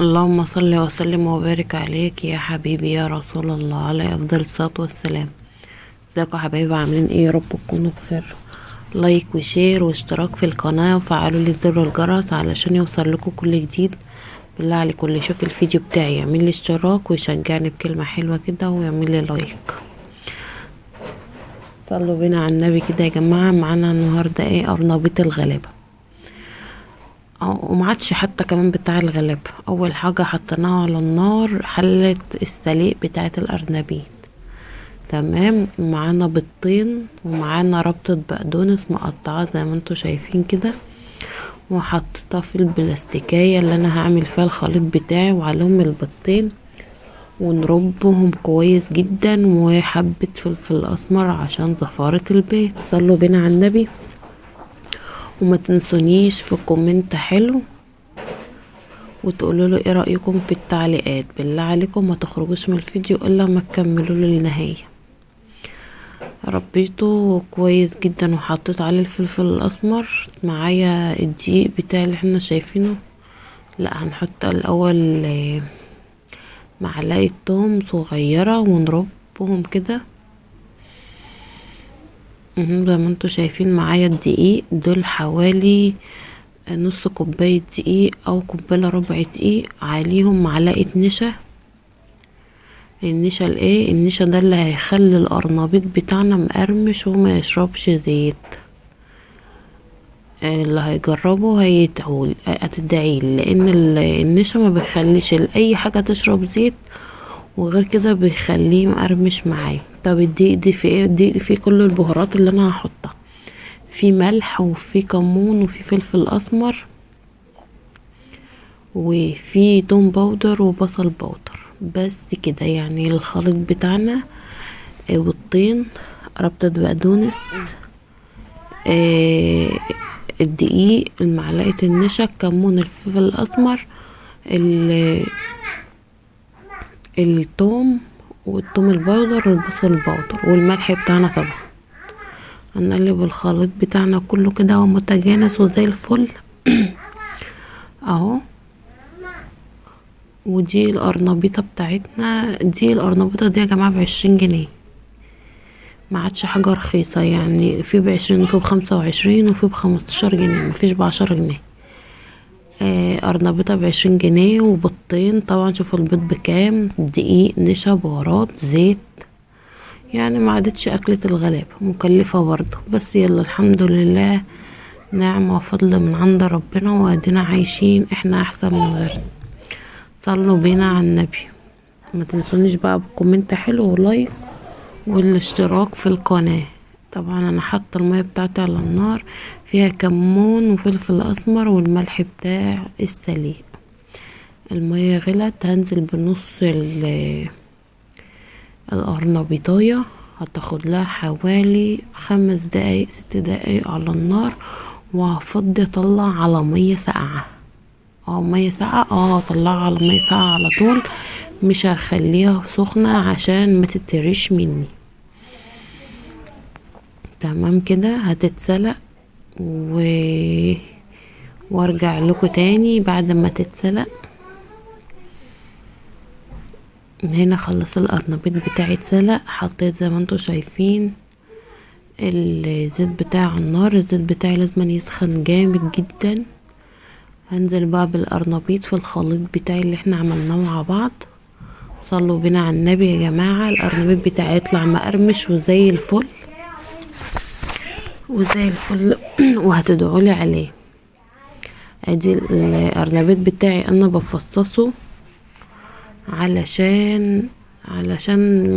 اللهم صل وسلم وبارك عليك يا حبيبي يا رسول الله، عليه افضل الصلاة والسلام. ازيكم يا حبايبي؟ عاملين ايه؟ يا رب تكونوا بخير. لايك وشير واشتراك في القناة وفعلوا لي زر الجرس علشان يوصل لكم كل جديد. بالله عليكم اللي يشوف الفيديو بتاعي يعمل لي اشتراك ويشجعني بكلمة حلوة كده ويعمل لي لايك. صلوا بينا على النبي كده يا جماعة. معانا النهاردة ايه؟ ارنبيط الغلابة. وما عادش حتى كمان بتاع الغلاب. اول حاجة حطيناها على النار حلة السليق بتاعة الارنبيط. تمام. معانا بيضتين ومعانا ربطة بقدونس مقطعة زي ما انتوا شايفين كده، وحطيتها في البلاستيكية اللي انا هعمل فيها الخليط بتاعي، وعليهم البيضتين ونربهم كويس جدا، وحبة فلفل اسمر عشان زفارة البيت. صلوا بينا على النبي. وما تنسونيش في كومنت حلو وتقولوا له ايه رأيكم في التعليقات. بالله عليكم ما تخرجوش من الفيديو الا ما تكملوا له للنهاية. ربيته كويس جدا وحطيت عليه الفلفل الاسمر. معايا الدقيق بتاعي اللي احنا شايفينه. لا، هنحط الاول معلقة توم صغيرة ونربهم كده. زي ما انتوا شايفين معايا الدقيق دول حوالي نص كوباية دقيق او كوباية ربع دقيق، عليهم معلقة نشا. النشا الايه؟ النشا ده اللي هيخلي القرنبيط بتاعنا مقرمش وما يشربش زيت. اللي هيجربه هتدعيلي، لان النشا ما بيخليش اي حاجة تشرب زيت، وغير كده بيخليه مقرمش معايا. طب الدقيق دي في ايه؟ الدقيق فيه كل البهارات اللي انا هحطها، في ملح وفي كمون وفي فلفل اسمر وفي توم باودر وبصل باودر. بس كده يعني الخليط بتاعنا. والطين، ربطة بقدونس، الدقيق، المعلقة النشا، الكمون، الفلفل الاسمر، التوم والثوم البودر والبصل البودر والملح بتاعنا طبعا. هنقلب الخليط بتاعنا كله كده ومتجانس وزي الفل. اهو. ودي القرنبيطة بتاعتنا. دي القرنبيطة دي يا جماعة ب20 جنيه. ما عادش حاجة رخيصة، يعني في ب20 وفي ب25 وفي ب15 جنيه، مفيش ب10 جنيه. قرنبيطة ب20 جنيه. وبيضتين طبعا. شوفوا البيض بكام. دقيق، نشا، بهارات، زيت. يعني ما عادتش اكلة الغلابة، مكلفة برضه، بس يلا الحمد لله، نعمة وفضل من عند ربنا، وادينا عايشين، احنا احسن من غيرنا. صلوا بينا على النبي. ما تنسونيش بقى بكومنت حلو ولايك والاشتراك في القناة. طبعا انا حاطه المية بتاعتي على النار، فيها كمون وفلفل اسمر والملح بتاع السليق. المية غلت، هنزل بنص القرنبيطاية. هتاخد لها حوالي 5 دقايق 6 دقايق على النار، وهفضي اطلع على مية ساقعة. مية ساقعة. طلعها على مية ساقعة على طول، مش هخليها سخنة عشان ما تترش مني. تمام كده هتتسلق وارجع لكم تاني بعد ما تتسلق. هنا خلص القرنبيط بتاعي اتسلق. حطيت زي ما انتوا شايفين الزيت بتاعي على النار. الزيت بتاعي لازم يسخن جامد جدا. هنزل بقى بالقرنبيط في الخليط بتاعي اللي احنا عملناه مع بعض. صلوا بينا على النبي يا جماعة. القرنبيط بتاعي يطلع مقرمش وزي الفل وزي الفل. وهتدعولي عليه. ادي القرنبيط بتاعي انا بفصصه علشان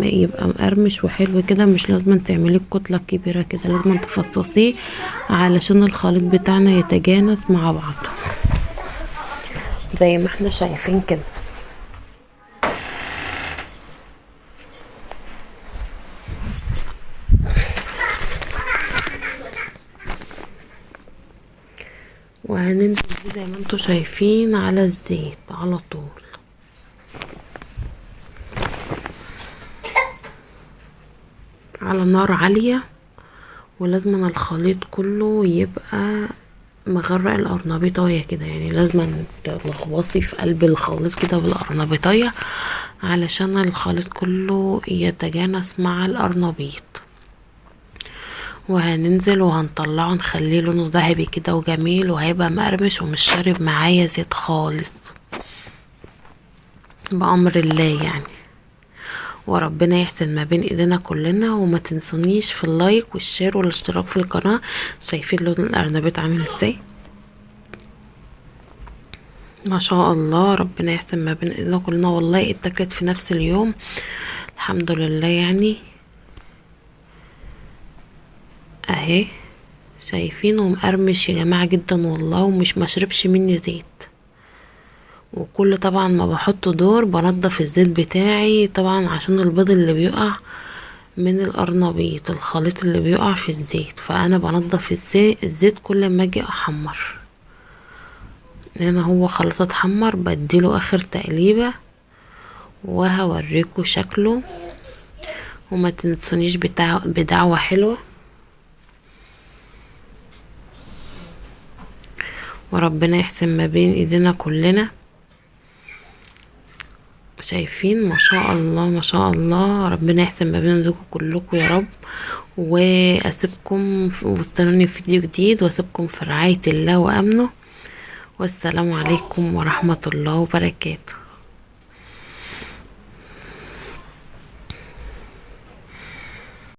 يبقى مقرمش وحلو كده. مش لازم تعملي الكتلة الكبيرة كده، لازم تفصصيه علشان الخليط بتاعنا يتجانس مع بعض زي ما احنا شايفين كده. وهننزل بيه زي ما انتوا شايفين على الزيت على طول، على نار عالية. ولازم الخليط كله يبقى مغرق القرنبيطايه كده، يعني لازم تلخبصي في قلب الخليط كده بالقرنبيطايه علشان الخليط كله يتجانس مع القرنبيط. وهننزل وهنطلعه نخليه لونه ذهبي كده وجميل، وهيبقى مقرمش ومش شارب معايا زيت خالص بأمر الله يعني. وربنا يحسن ما بين ايدينا كلنا. وما تنسونيش في اللايك والشير والاشتراك في القناة. شايفين لون الارنبيط عامل ازاي؟ ما شاء الله، ربنا يحسن ما بين ايدينا كلنا. والله اتاكلت في نفس اليوم الحمد لله يعني. اهي شايفينه مقرمش يا جماعة جدا والله، ومش مشربش مني زيت. وكل طبعا ما بحط دور بنضف الزيت بتاعي طبعا عشان البيض اللي بيقع من القرنبيط، الخليط اللي بيقع في الزيت، فانا بنضف الزيت كل ما اجي احمر. هنا هو خلاص اتحمر، بديله اخر تقليبة وهوريكم شكله. وما تنسونيش بدعوة حلوة. وربنا يحسن ما بين ايدينا كلنا. شايفين ما شاء الله ما شاء الله، ربنا يحسن ما بين ايديكم كلكم يا رب. واسيبكم واستنوني في فيديو جديد، واسيبكم في رعاية الله وامنه. والسلام عليكم ورحمة الله وبركاته.